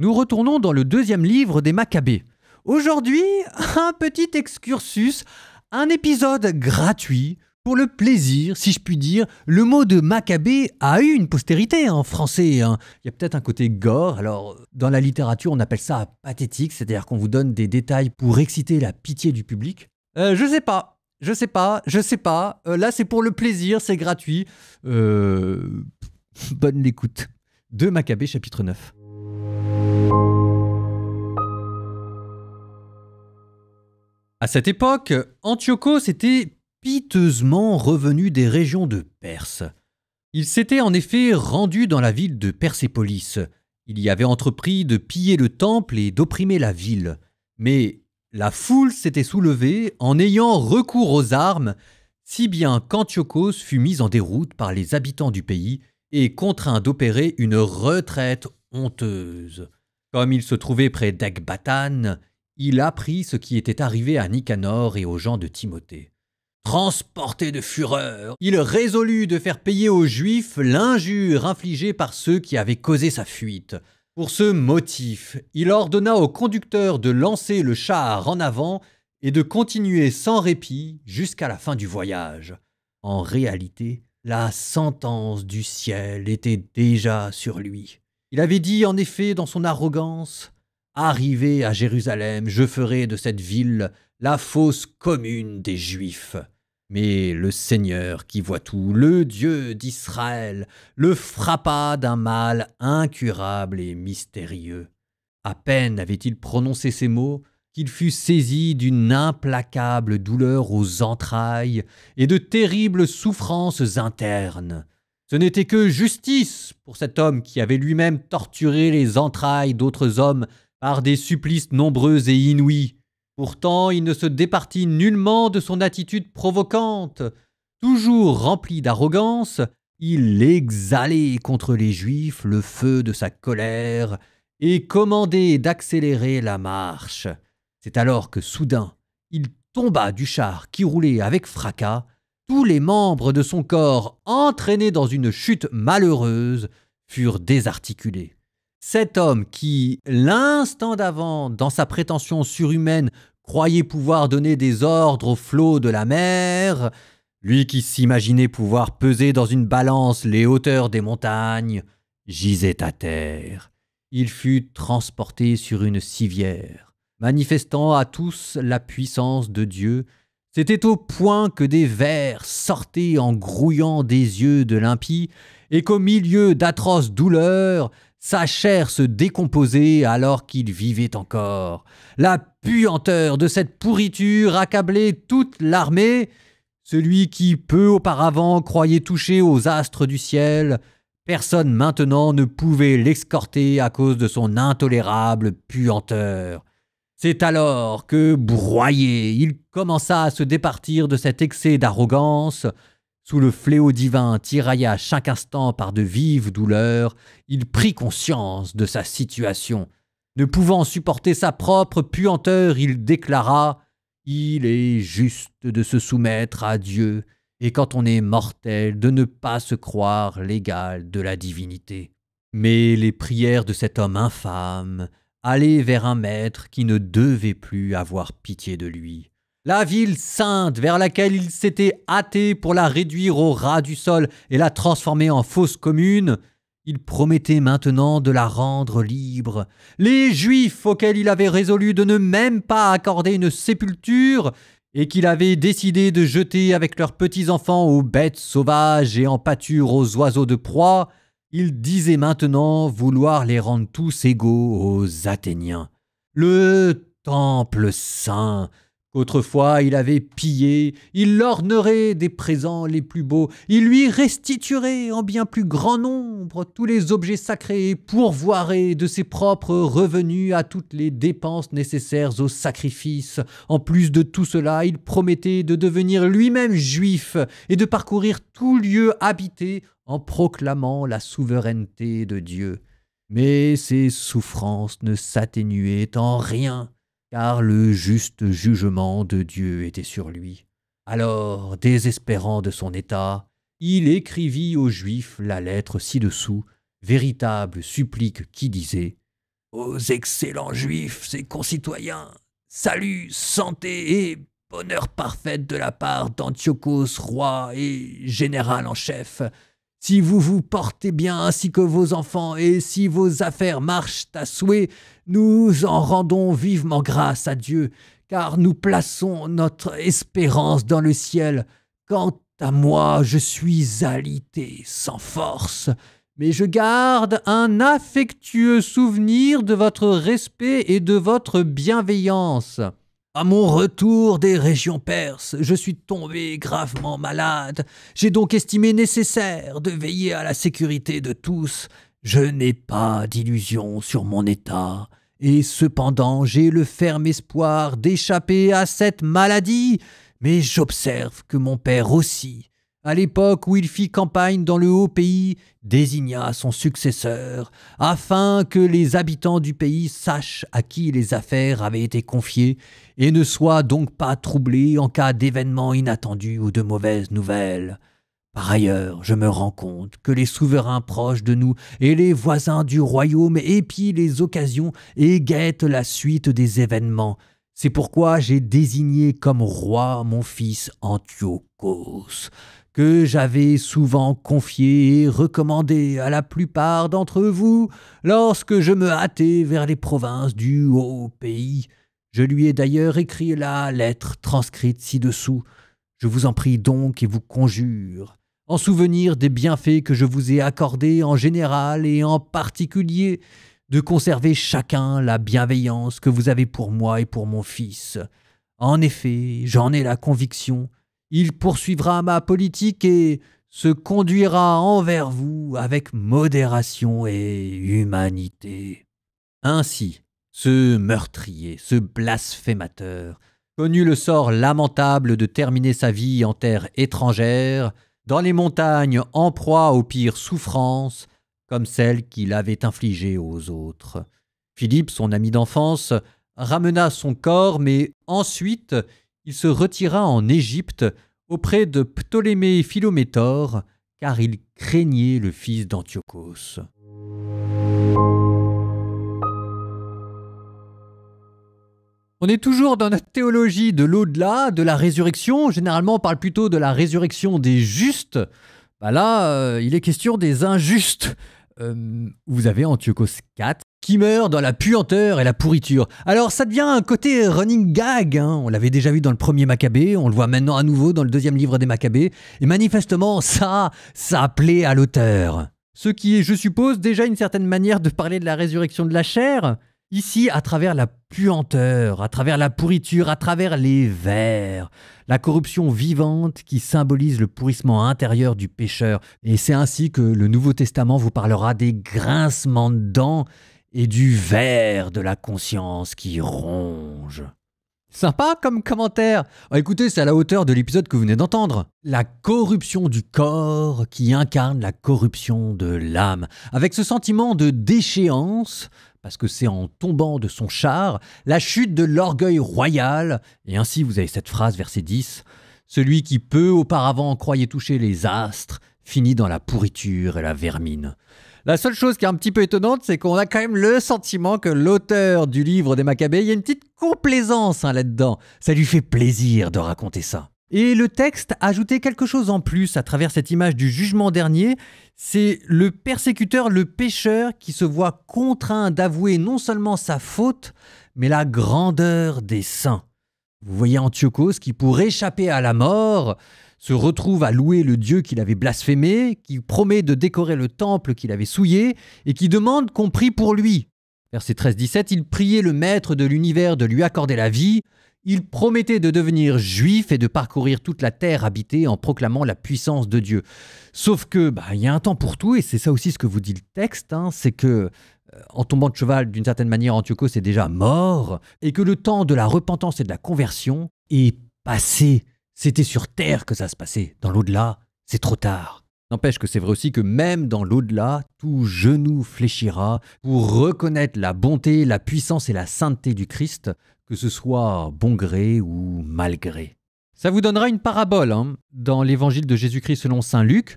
Nous retournons dans le deuxième livre des Maccabées. Aujourd'hui, un petit excursus, un épisode gratuit, pour le plaisir, si je puis dire. Le mot de Maccabée a eu une postérité en français. Il y a peut-être un côté gore. Alors, dans la littérature, on appelle ça pathétique, c'est-à-dire qu'on vous donne des détails pour exciter la pitié du public. Je sais pas. Là, c'est pour le plaisir, c'est gratuit. Bonne écoute. 2 Maccabées, chapitre 9. À cette époque, Antiochos était piteusement revenu des régions de Perse. Il s'était en effet rendu dans la ville de Persépolis. Il y avait entrepris de piller le temple et d'opprimer la ville. Mais la foule s'était soulevée en ayant recours aux armes, si bien qu'Antiochos fut mis en déroute par les habitants du pays et contraint d'opérer une retraite honteuse. Comme il se trouvait près d'Ecbatane, il apprit ce qui était arrivé à Nicanor et aux gens de Timothée. Transporté de fureur, il résolut de faire payer aux Juifs l'injure infligée par ceux qui avaient causé sa fuite. Pour ce motif, il ordonna au conducteur de lancer le char en avant et de continuer sans répit jusqu'à la fin du voyage. En réalité, la sentence du ciel était déjà sur lui. Il avait dit en effet dans son arrogance « Arrivé à Jérusalem, je ferai de cette ville la fosse commune des Juifs. » Mais le Seigneur qui voit tout, le Dieu d'Israël, le frappa d'un mal incurable et mystérieux. À peine avait-il prononcé ces mots qu'il fut saisi d'une implacable douleur aux entrailles et de terribles souffrances internes. Ce n'était que justice pour cet homme qui avait lui-même torturé les entrailles d'autres hommes par des supplices nombreux et inouïs. Pourtant, il ne se départit nullement de son attitude provocante. Toujours rempli d'arrogance, il exhalait contre les Juifs le feu de sa colère et commandait d'accélérer la marche. C'est alors que soudain, il tomba du char qui roulait avec fracas. Tous les membres de son corps, entraînés dans une chute malheureuse, furent désarticulés. Cet homme qui, l'instant d'avant, dans sa prétention surhumaine, croyait pouvoir donner des ordres aux flots de la mer, lui qui s'imaginait pouvoir peser dans une balance les hauteurs des montagnes, gisait à terre. Il fut transporté sur une civière, manifestant à tous la puissance de Dieu. C'était au point que des vers sortaient en grouillant des yeux de l'impie et qu'au milieu d'atroces douleurs, sa chair se décomposait alors qu'il vivait encore. La puanteur de cette pourriture accablait toute l'armée. Celui qui, peu auparavant, croyait toucher aux astres du ciel, personne maintenant ne pouvait l'escorter à cause de son intolérable puanteur. C'est alors que, broyé, il commença à se départir de cet excès d'arrogance. Sous le fléau divin tiraillé à chaque instant par de vives douleurs, il prit conscience de sa situation. Ne pouvant supporter sa propre puanteur, il déclara « Il est juste de se soumettre à Dieu, et quand on est mortel, de ne pas se croire l'égal de la divinité. » Mais les prières de cet homme infâme allaient vers un maître qui ne devait plus avoir pitié de lui. La ville sainte vers laquelle il s'était hâté pour la réduire au ras du sol et la transformer en fosse commune, il promettait maintenant de la rendre libre. Les Juifs auxquels il avait résolu de ne même pas accorder une sépulture et qu'il avait décidé de jeter avec leurs petits-enfants aux bêtes sauvages et en pâture aux oiseaux de proie, il disait maintenant vouloir les rendre tous égaux aux Athéniens. Le temple saint qu'autrefois il avait pillé, il l'ornerait des présents les plus beaux, il lui restituerait en bien plus grand nombre tous les objets sacrés et pourvoirait de ses propres revenus à toutes les dépenses nécessaires au sacrifice. En plus de tout cela, il promettait de devenir lui-même juif et de parcourir tout lieu habité en proclamant la souveraineté de Dieu. Mais ses souffrances ne s'atténuaient en rien, car le juste jugement de Dieu était sur lui. Alors, désespérant de son état, il écrivit aux Juifs la lettre ci-dessous, véritable supplique qui disait Aux excellents juifs et concitoyens, salut, santé et bonheur parfaite de la part d'Antiochos, roi et général en chef. Si vous vous portez bien ainsi que vos enfants et si vos affaires marchent à souhait, nous en rendons vivement grâce à Dieu, car nous plaçons notre espérance dans le ciel. Quant à moi, je suis alité, sans force, mais je garde un affectueux souvenir de votre respect et de votre bienveillance. À mon retour des régions perses, je suis tombé gravement malade. J'ai donc estimé nécessaire de veiller à la sécurité de tous. Je n'ai pas d'illusion sur mon état, et cependant j'ai le ferme espoir d'échapper à cette maladie. Mais j'observe que mon père aussi, à l'époque où il fit campagne dans le haut pays, désigna son successeur, afin que les habitants du pays sachent à qui les affaires avaient été confiées et ne soient donc pas troublés en cas d'événements inattendus ou de mauvaises nouvelles. Par ailleurs, je me rends compte que les souverains proches de nous et les voisins du royaume épient les occasions et guettent la suite des événements. C'est pourquoi j'ai désigné comme roi mon fils Antiochos, que j'avais souvent confié et recommandé à la plupart d'entre vous lorsque je me hâtais vers les provinces du haut pays. Je lui ai d'ailleurs écrit la lettre transcrite ci-dessous. Je vous en prie donc et vous conjure, en souvenir des bienfaits que je vous ai accordés en général et en particulier, de conserver chacun la bienveillance que vous avez pour moi et pour mon fils. En effet, j'en ai la conviction, il poursuivra ma politique et se conduira envers vous avec modération et humanité. Ainsi, ce meurtrier, ce blasphémateur, connut le sort lamentable de terminer sa vie en terre étrangère, dans les montagnes en proie aux pires souffrances, comme celles qu'il avait infligées aux autres. Philippe, son ami d'enfance, ramena son corps, mais ensuite il se retira en Égypte auprès de Ptolémée Philométor, car il craignait le fils d'Antiochos. On est toujours dans notre théologie de l'au-delà, de la résurrection. Généralement, on parle plutôt de la résurrection des justes. Là, il est question des injustes. Vous avez Antiochos IV qui meurt dans la puanteur et la pourriture. Alors ça devient un côté running gag, hein. On l'avait déjà vu dans le premier Maccabée, on le voit maintenant à nouveau dans le deuxième livre des Maccabées, et manifestement ça plaît à l'auteur. Ce qui est, je suppose, déjà une certaine manière de parler de la résurrection de la chair, ici à travers la puanteur, à travers la pourriture, à travers les vers, la corruption vivante qui symbolise le pourrissement intérieur du pécheur. Et c'est ainsi que le Nouveau Testament vous parlera des grincements de dents et du ver de la conscience qui ronge. Sympa comme commentaire. Écoutez, c'est à la hauteur de l'épisode que vous venez d'entendre. La corruption du corps qui incarne la corruption de l'âme, avec ce sentiment de déchéance, parce que c'est en tombant de son char, la chute de l'orgueil royal, et ainsi vous avez cette phrase, verset 10, « Celui qui peu auparavant croyait toucher les astres, finit dans la pourriture et la vermine. » La seule chose qui est un petit peu étonnante, c'est qu'on a quand même le sentiment que l'auteur du livre des Maccabées, il y a une petite complaisance là-dedans. Ça lui fait plaisir de raconter ça. Et le texte ajoutait quelque chose en plus à travers cette image du jugement dernier, c'est le persécuteur, le pécheur qui se voit contraint d'avouer non seulement sa faute, mais la grandeur des saints. Vous voyez Antiochos qui, pour échapper à la mort, se retrouve à louer le Dieu qu'il avait blasphémé, qui promet de décorer le temple qu'il avait souillé et qui demande qu'on prie pour lui. Verset 13-17, il priait le maître de l'univers de lui accorder la vie. Il promettait de devenir juif et de parcourir toute la terre habitée en proclamant la puissance de Dieu. Sauf que, il y a un temps pour tout, et c'est ça aussi ce que vous dit le texte, c'est que en tombant de cheval, d'une certaine manière, Antiochos est déjà mort, et que le temps de la repentance et de la conversion est passé. C'était sur terre que ça se passait. Dans l'au-delà, c'est trop tard. N'empêche que c'est vrai aussi que même dans l'au-delà, tout genou fléchira pour reconnaître la bonté, la puissance et la sainteté du Christ, que ce soit bon gré ou mal gré. Ça vous donnera une parabole dans l'évangile de Jésus-Christ selon saint Luc.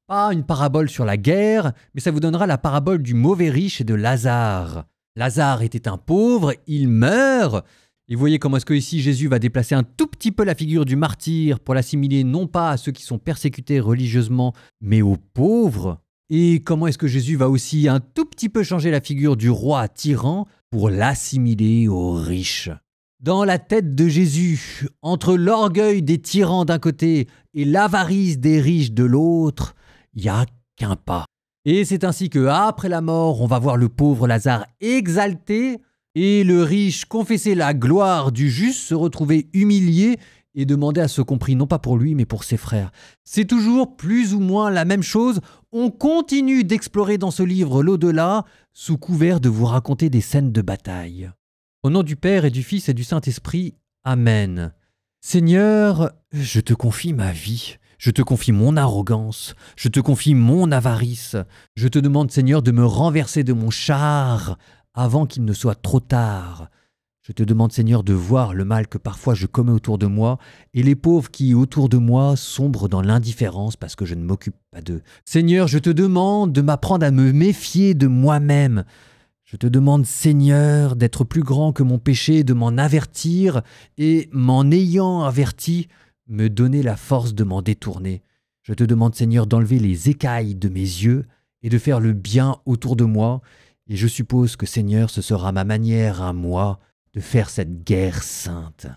Pas une parabole sur la guerre, mais ça vous donnera la parabole du mauvais riche et de Lazare. Lazare était un pauvre, il meurt. Et vous voyez comment est-ce que ici Jésus va déplacer un tout petit peu la figure du martyr pour l'assimiler non pas à ceux qui sont persécutés religieusement, mais aux pauvres. Et comment est-ce que Jésus va aussi un tout petit peu changer la figure du roi tyran pour l'assimiler aux riches. Dans la tête de Jésus, entre l'orgueil des tyrans d'un côté et l'avarice des riches de l'autre, il n'y a qu'un pas. Et c'est ainsi que après la mort, on va voir le pauvre Lazare exalté et le riche confesser la gloire du juste, se retrouver humilié et demander à ce qu'on prie non pas pour lui mais pour ses frères. C'est toujours plus ou moins la même chose. On continue d'explorer dans ce livre l'au-delà sous couvert de vous raconter des scènes de bataille. Au nom du Père et du Fils et du Saint-Esprit, Amen. Seigneur, je te confie ma vie. Je te confie mon arrogance, je te confie mon avarice. Je te demande, Seigneur, de me renverser de mon char avant qu'il ne soit trop tard. Je te demande, Seigneur, de voir le mal que parfois je commets autour de moi et les pauvres qui, autour de moi, sombrent dans l'indifférence parce que je ne m'occupe pas d'eux. Seigneur, je te demande de m'apprendre à me méfier de moi-même. Je te demande, Seigneur, d'être plus grand que mon péché, de m'en avertir et, m'en ayant averti, me donner la force de m'en détourner. Je te demande, Seigneur, d'enlever les écailles de mes yeux et de faire le bien autour de moi. Et je suppose que, Seigneur, ce sera ma manière à moi de faire cette guerre sainte.